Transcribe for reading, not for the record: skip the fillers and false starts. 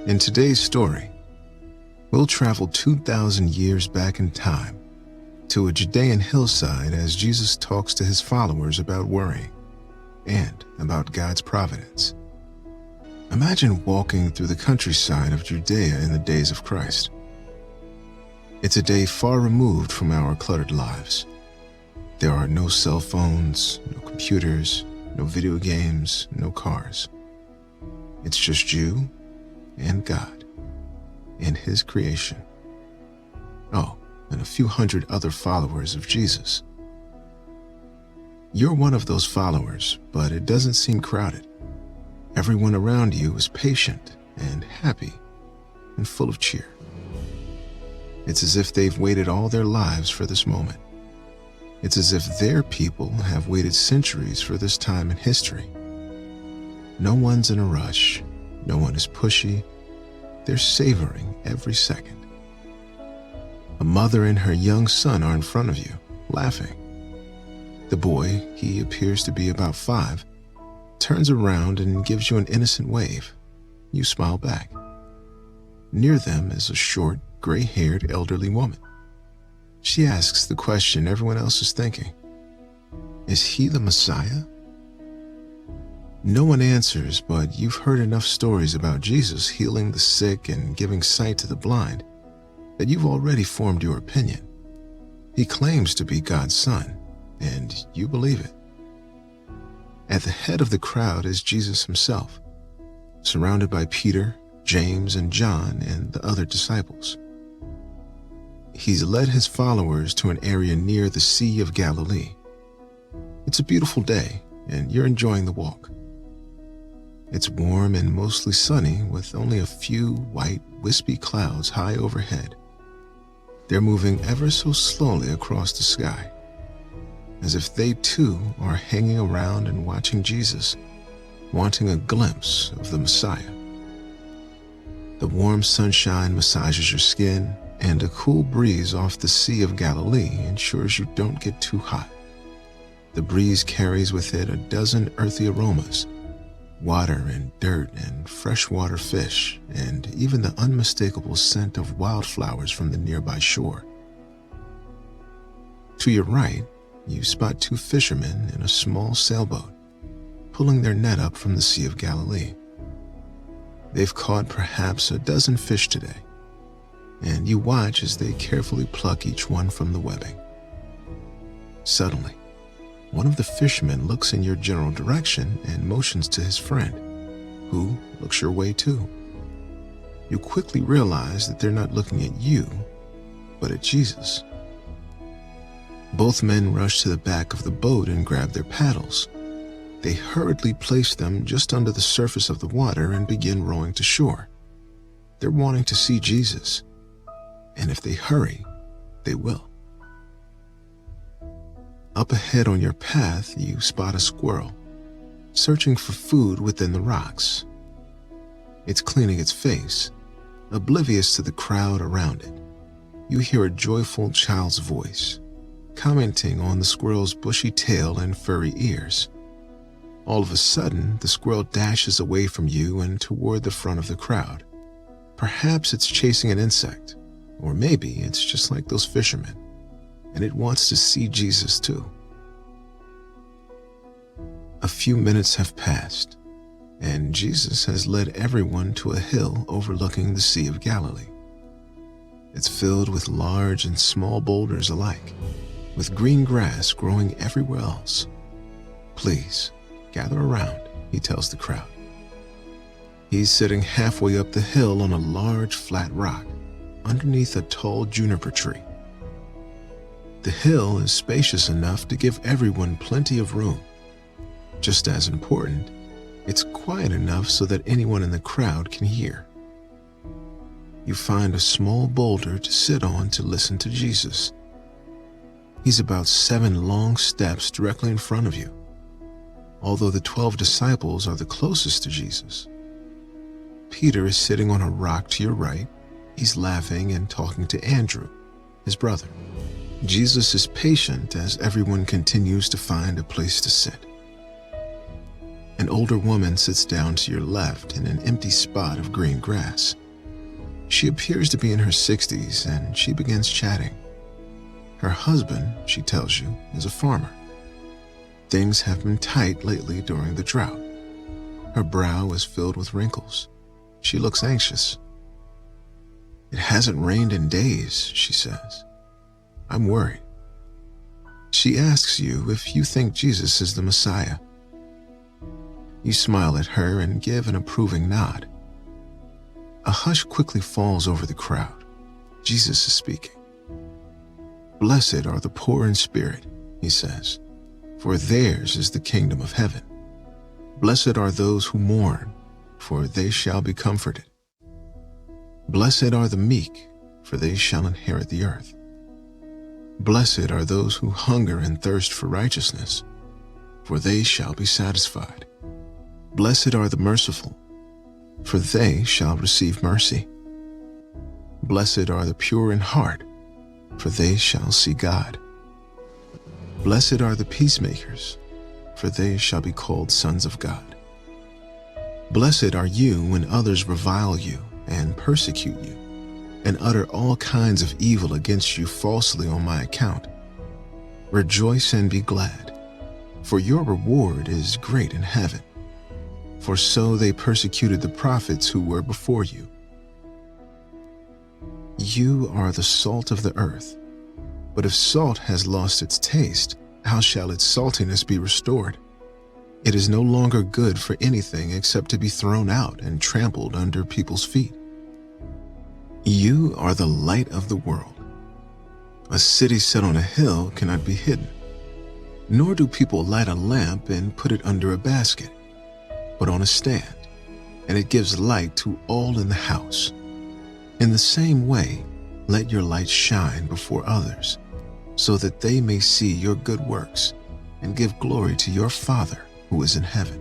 In today's story, we'll travel 2,000 years back in time to a Judean hillside as Jesus talks to his followers about worrying and about God's providence. Imagine walking through the countryside of Judea in the days of Christ. It's a day far removed from our cluttered lives. There are no cell phones, no computers, no video games, no cars. It's just you and God and His creation. Oh, and a few hundred other followers of Jesus. You're one of those followers, but it doesn't seem crowded. Everyone around you is patient and happy and full of cheer. It's as if they've waited all their lives for this moment. It's as if their people have waited centuries for this time in history. No one's in a rush. No one is pushy. They're savoring every second. A mother and her young son are in front of you, laughing. The boy, he appears to be about 5, turns around and gives you an innocent wave. You smile back. Near them is a short, gray-haired elderly woman. She asks the question everyone else is thinking. Is he the Messiah? No one answers, but you've heard enough stories about Jesus healing the sick and giving sight to the blind that you've already formed your opinion. He claims to be God's son, and you believe it. At the head of the crowd is Jesus himself, surrounded by Peter, James, and John, and the other disciples. He's led his followers to an area near the Sea of Galilee. It's a beautiful day, and you're enjoying the walk. It's warm and mostly sunny, with only a few white, wispy clouds high overhead. They're moving ever so slowly across the sky, as if they too are hanging around and watching Jesus, wanting a glimpse of the Messiah. The warm sunshine massages your skin, and a cool breeze off the Sea of Galilee ensures you don't get too hot. The breeze carries with it a dozen earthy aromas: water and dirt and freshwater fish, and even the unmistakable scent of wildflowers from the nearby shore. To your right, you spot 2 fishermen in a small sailboat, pulling their net up from the Sea of Galilee. They've caught perhaps a dozen fish today, and you watch as they carefully pluck each one from the webbing. Suddenly, one of the fishermen looks in your general direction and motions to his friend, who looks your way too. You quickly realize that they're not looking at you, but at Jesus. Both men rush to the back of the boat and grab their paddles. They hurriedly place them just under the surface of the water and begin rowing to shore. They're wanting to see Jesus, and if they hurry, they will. Up ahead on your path, you spot a squirrel, searching for food within the rocks. It's cleaning its face, oblivious to the crowd around it. You hear a joyful child's voice, commenting on the squirrel's bushy tail and furry ears. All of a sudden, the squirrel dashes away from you and toward the front of the crowd. Perhaps it's chasing an insect, or maybe it's just like those fishermen, and it wants to see Jesus too. A few minutes have passed, and Jesus has led everyone to a hill overlooking the Sea of Galilee. It's filled with large and small boulders alike, with green grass growing everywhere else. Please, gather around, he tells the crowd. He's sitting halfway up the hill on a large flat rock, underneath a tall juniper tree. The hill is spacious enough to give everyone plenty of room. Just as important, it's quiet enough so that anyone in the crowd can hear. You find a small boulder to sit on to listen to Jesus. He's about 7 long steps directly in front of you, although the 12 disciples are the closest to Jesus. Peter is sitting on a rock to your right. He's laughing and talking to Andrew, his brother. Jesus is patient as everyone continues to find a place to sit. An older woman sits down to your left in an empty spot of green grass. She appears to be in her 60s and she begins chatting. Her husband, she tells you, is a farmer. Things have been tight lately during the drought. Her brow is filled with wrinkles. She looks anxious. "It hasn't rained in days," she says. "I'm worried." She asks you if you think Jesus is the Messiah. You smile at her and give an approving nod. A hush quickly falls over the crowd. Jesus is speaking. "Blessed are the poor in spirit," he says, "for theirs is the kingdom of heaven. Blessed are those who mourn, for they shall be comforted. Blessed are the meek, for they shall inherit the earth. Blessed are those who hunger and thirst for righteousness, for they shall be satisfied. Blessed are the merciful, for they shall receive mercy. Blessed are the pure in heart, for they shall see God. Blessed are the peacemakers, for they shall be called sons of God. Blessed are you when others revile you and persecute you, and utter all kinds of evil against you falsely on my account. Rejoice and be glad, for your reward is great in heaven. For so they persecuted the prophets who were before you. You are the salt of the earth. But if salt has lost its taste, how shall its saltiness be restored? It is no longer good for anything except to be thrown out and trampled under people's feet. You are the light of the world. A city set on a hill cannot be hidden. Nor do people light a lamp and put it under a basket, but on a stand, and it gives light to all in the house. In the same way, let your light shine before others, so that they may see your good works and give glory to your Father who is in heaven.